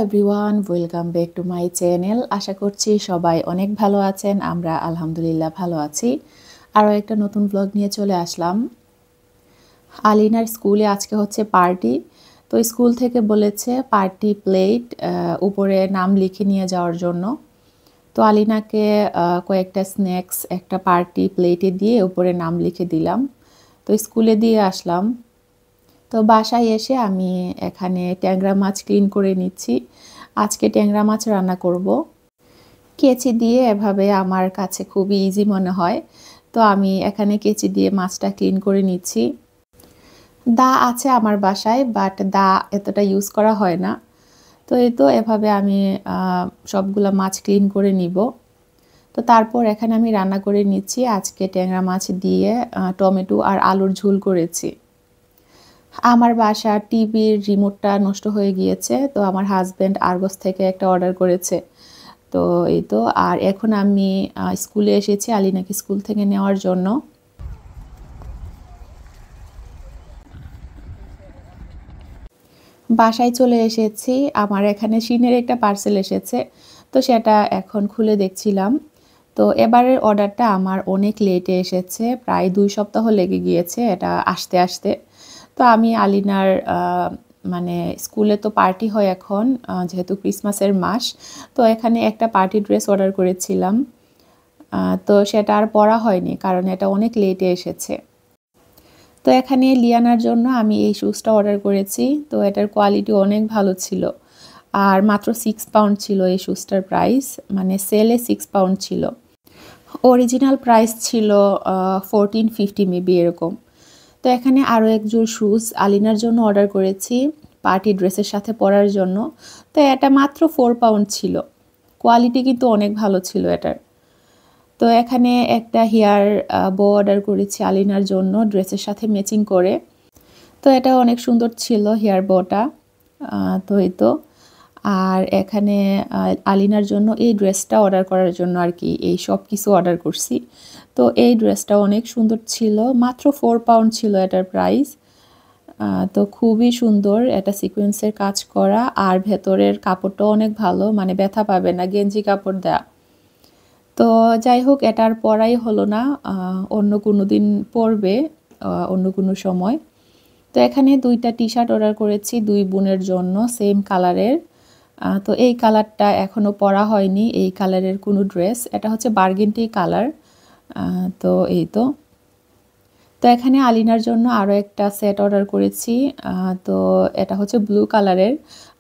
Everyone, welcome back to my channel. আশা করছি সবাই অনেক ভালো আছেন। আমরা আলহামদুলিল্লাহ ভালো আছি। আরও একটা নতুন ব্লগ নিয়ে চলে আসলাম। আলিনার স্কুলে আজকে হচ্ছে পার্টি। তো স্কুল থেকে বলেছে পার্টি প্লেট উপরে নাম লিখে নিয়ে যাওয়ার জন্য। তো আলিনাকে কয়েকটা স্ন্যাক্স একটা পার্টি প্লেটে দিয়ে উপরে নাম লিখে দিলাম। তো স্কুলে দিয়ে আসলাম। তো বাসায় এসে আমি এখানে ট্যাংরা মাছ ক্লিন করে নিচ্ছি। আজকে ট্যাংরা মাছ রান্না করব। কেচি দিয়ে এভাবে আমার কাছে খুবই ইজি মনে হয়। তো আমি এখানে কেচি দিয়ে মাছটা ক্লিন করে নিচ্ছি। দা আছে আমার বাসায়, বাট দা এতটা ইউজ করা হয় না। তো এই তো এভাবে আমি সবগুলা মাছ ক্লিন করে নিব। তো তারপর এখানে আমি রান্না করে নিচ্ছি। আজকে ট্যাংরা মাছ দিয়ে টমেটো আর আলুর ঝোল করেছি। আমার বাসার টিভির রিমোটটা নষ্ট হয়ে গিয়েছে, তো আমার হাজব্যান্ড আরগস থেকে একটা অর্ডার করেছে। তো এই তো, আর এখন আমি স্কুলে এসেছি আলিনাকে স্কুল থেকে নেওয়ার জন্য। বাসায় চলে এসেছি। আমার এখানে শিনের একটা পার্সেল এসেছে, তো সেটা এখন খুলে দেখছিলাম। তো এবারের অর্ডারটা আমার অনেক লেটে এসেছে, প্রায় 2 সপ্তাহ লেগে গিয়েছে এটা আসতে আসতে। তো আমি আলিনার মানে স্কুলে তো পার্টি হয় এখন, যেহেতু ক্রিসমাসের মাস, তো এখানে একটা পার্টি ড্রেস অর্ডার করেছিলাম। তো সেটা আর পরা হয়নি কারণ এটা অনেক লেটে এসেছে। তো এখানে লিয়ানার জন্য আমি এই শুজটা অর্ডার করেছি। তো এটার কোয়ালিটি অনেক ভালো ছিল, আর মাত্র 6 পাউন্ড ছিল এই শুজটার প্রাইস, মানে সেলে 6 পাউন্ড ছিল। অরিজিনাল প্রাইস ছিল 1450 মেবি এরকম। তো এখানে আরও এক জোড় শুজ আলিনার জন্য অর্ডার করেছি পার্টি ড্রেসের সাথে পরার জন্য। তো এটা মাত্র 4 পাউন্ড ছিল। কোয়ালিটি কিন্তু অনেক ভালো ছিল এটার। তো এখানে একটা হেয়ার বো অর্ডার করেছি আলিনার জন্য ড্রেসের সাথে ম্যাচিং করে। তো এটা অনেক সুন্দর ছিল হেয়ার বোটা। তো এই তো, আর এখানে আলিনার জন্য এই ড্রেসটা অর্ডার করার জন্য আর কি এই সব কিছু অর্ডার করছি। তো এই ড্রেসটা অনেক সুন্দর ছিল, মাত্র 4 পাউন্ড ছিল এটার প্রাইস। তো খুবই সুন্দর, এটা সিকোয়েন্সের কাজ করা, আর ভেতরের কাপড়টা অনেক ভালো, মানে ব্যথা পাবে না, গেঞ্জি কাপড় দেয়া। তো যাই হোক, এটার পরাই হলো না, অন্য কোনো দিন পরবে, অন্য কোনো সময়। তো এখানে 2টা টি শার্ট অর্ডার করেছি 2 বোনের জন্য, সেম কালারের। তো এই কালারটা এখনও পরা হয়নি, এই কালারের কোনো ড্রেস। এটা হচ্ছে বার্গেন্ডি কালার। তো এই তো, তো এখানে আলিনার জন্য আরও একটা সেট অর্ডার করেছি। তো এটা হচ্ছে ব্লু কালারের।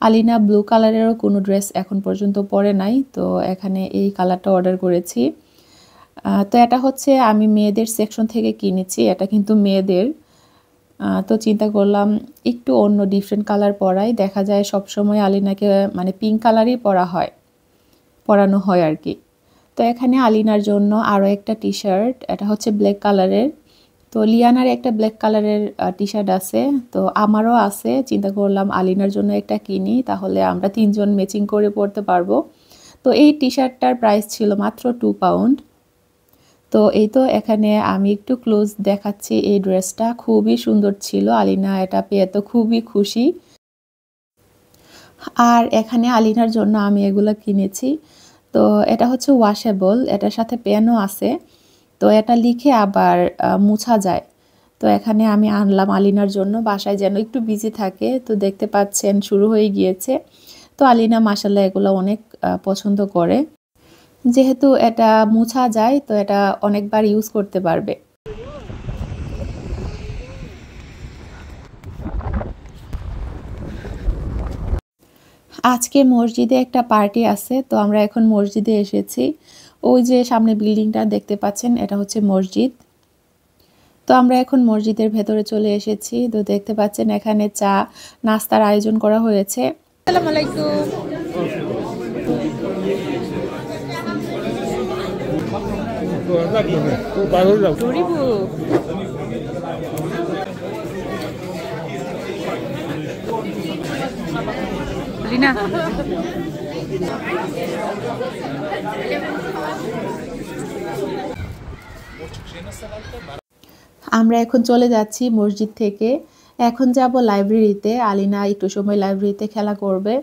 আলিনা ব্লু কালারেরও কোনো ড্রেস এখন পর্যন্ত পরে নাই, তো এখানে এই কালারটা অর্ডার করেছি। তো এটা হচ্ছে আমি মেয়েদের সেকশন থেকে কিনেছি, এটা কিন্তু মেয়েদের। তো চিন্তা করলাম একটু অন্য ডিফারেন্ট কালার পরাই, দেখা যায় সবসময় আলিনাকে মানে পিঙ্ক কালারই পরানো হয় আর কি। তো এখানে আলিনার জন্য আরও একটা টি শার্ট, এটা হচ্ছে ব্ল্যাক কালারের। তো লিয়ানার একটা ব্ল্যাক কালারের টি শার্ট আছে, তো আমারও আছে। চিন্তা করলাম আলিনার জন্য একটা কিনি, তাহলে আমরা 3 জন ম্যাচিং করে পরতে পারবো। তো এই টি শার্টটার প্রাইস ছিল মাত্র 2 পাউন্ড। তো এই তো, এখানে আমি একটু ক্লোজ দেখাচ্ছি। এই ড্রেসটা খুবই সুন্দর ছিল, আলিনা এটা পেয়ে তো খুবই খুশি। আর এখানে আলিনার জন্য আমি এগুলো কিনেছি। তো এটা হচ্ছে ওয়াশেবল, এটার সাথে পেনও আছে। তো এটা লিখে আবার মুছা যায়। তো এখানে আমি আনলাম আলিনার জন্য, বাসায় যেন একটু বিজি থাকে। তো দেখতে পাচ্ছেন শুরু হয়ে গিয়েছে। তো আলিনা মাশাআল্লাহ এগুলো অনেক পছন্দ করে, যেহেতু এটা মুছা যায় তো এটা অনেকবার ইউজ করতে পারবে। আজকে মসজিদে একটা পার্টি আছে, তো আমরা এখন মসজিদে এসেছি। ওই যে সামনে বিল্ডিংটা দেখতে পাচ্ছেন, এটা হচ্ছে মসজিদ। তো আমরা এখন মসজিদের ভেতরে চলে এসেছি। তো দেখতে পাচ্ছেন এখানে চা নাস্তার আয়োজন করা হয়েছে। আসসালামু আলাইকুম। রিনা, আমরা এখন চলে যাচ্ছি মসজিদ থেকে। এখন যাব লাইব্রেরিতে, আলিনা একটু সময় লাইব্রেরিতে খেলা করবে।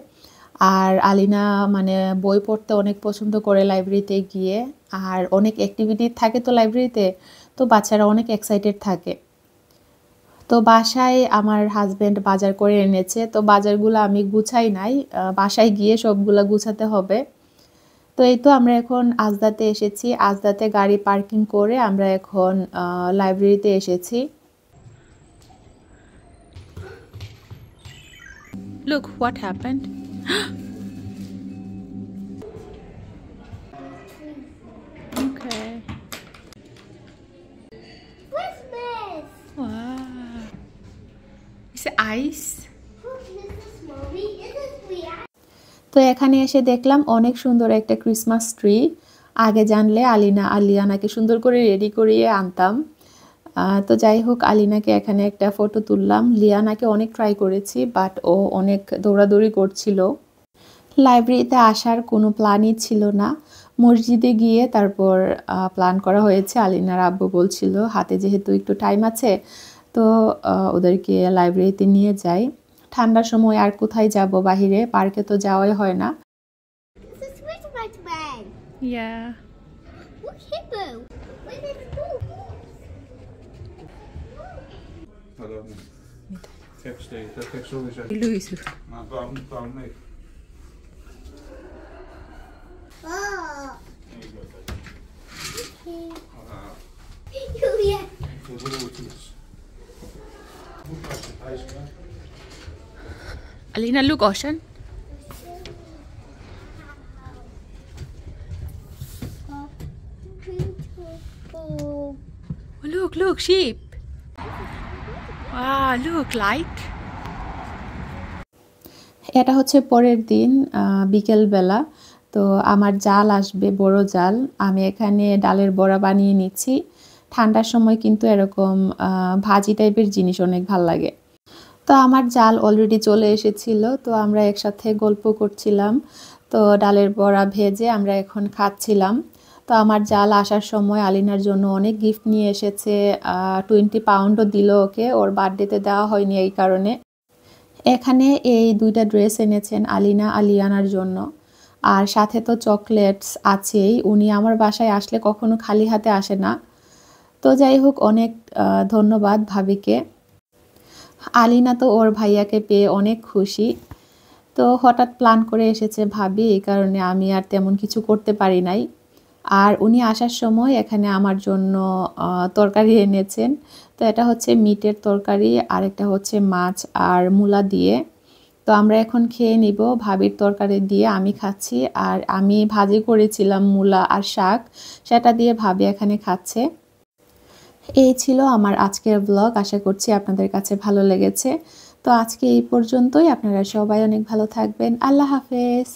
আর আলিনা মানে বই পড়তে অনেক পছন্দ করে লাইব্রেরিতে গিয়ে। আর অনেক অ্যাক্টিভিটি থাকে তো লাইব্রেরিতে, তো বাচ্চারা অনেক এক্সাইটেড থাকে। তো বাসায় আমার হাজব্যান্ড বাজার করে এনেছে, তো বাজারগুলো আমি গুছাই নাই, বাসায় গিয়ে সবগুলা গুছাতে হবে। তো এই তো আমরা এখন আজদাতে এসেছি, আজদাতে গাড়ি পার্কিং করে আমরা এখন লাইব্রেরিতে এসেছি। Look what happened. Okay. Christmas! Wow. Is it ice? Who's Mrs. Mommy? Is this real? তো এখানে এসে দেখলাম অনেক সুন্দর একটা ক্রিসমাস ট্রি। আগে জানলে আলিয়ানাকে সুন্দর করে রেডি করিয়ে আনতাম। তো যাই হোক, আলিনাকে এখানে একটা ফটো তুললাম। লিয়ানাকে অনেক ট্রাই করেছি, বাট ও অনেক দৌড়াদৌড়ি করছিল। লাইব্রেরিতে আসার কোনো প্ল্যানই ছিল না, মসজিদে গিয়ে তারপর প্ল্যান করা হয়েছে। আলিনার আব্বু বলছিল হাতে যেহেতু একটু টাইম আছে, তো ওদেরকে লাইব্রেরিতে নিয়ে যাই। ঠান্ডার সময় আর কোথায় যাব, বাহিরে পার্কে তো যাওয়াই হয় না। This is Christmas man. Yeah. Look, hippo. Where did it go? Hallå. Text dig. Det text så vi kör. Luis. Man barn mig. Oh. Julia. Det går ut till oss. Alina, look ocean. Oh. Look sheep. Wow, look light. এটা হচ্ছে পরের দিন বিকেলবেলা। তো আমার জাল আসবে, বড় জাল। আমি এখানে ডালের বড়া বানিয়ে নিচ্ছি। ঠান্ডার সময় কিন্তু এরকম ভাজি টাইপের জিনিস অনেক ভাল লাগে। তো আমার জাল অলরেডি চলে এসেছিল, তো আমরা একসাথে গল্প করছিলাম। তো ডালের বড়া ভেজে আমরা এখন খাচ্ছিলাম। তো আমার জাল আসার সময় আলিনার জন্য অনেক গিফট নিয়ে এসেছে। 20 পাউন্ডও দিল ওকে, ওর বার্থডেতে দেওয়া হয়নি এই কারণে। এখানে এই 2টা ড্রেস এনেছেন আলিনা আলিয়ানার জন্য, আর সাথে তো চকলেটস আছেই। উনি আমার বাসায় আসলে কখনো খালি হাতে আসে না। তো যাই হোক, অনেক ধন্যবাদ ভাবিকে। আলিনা তো ওর ভাইয়াকে পেয়ে অনেক খুশি। তো হঠাৎ প্ল্যান করে এসেছে ভাবি, এই কারণে আমি আর তেমন কিছু করতে পারি নাই। আর উনি আসার সময় এখানে আমার জন্য তরকারি এনেছেন। তো এটা হচ্ছে মিটের তরকারি, আর একটা হচ্ছে মাছ আর মূলা দিয়ে। তো আমরা এখন খেয়ে নিব। ভাবির তরকারি দিয়ে আমি খাচ্ছি, আর আমি ভাজি করেছিলাম মূলা আর শাক, সেটা দিয়ে ভাবি এখানে খাচ্ছে। এই ছিল আমার আজকের ব্লগ। আশা করছি আপনাদের কাছে ভালো লেগেছে। তো আজকে এই পর্যন্তই। আপনারা সবাই অনেক ভালো থাকবেন। আল্লাহ হাফেজ।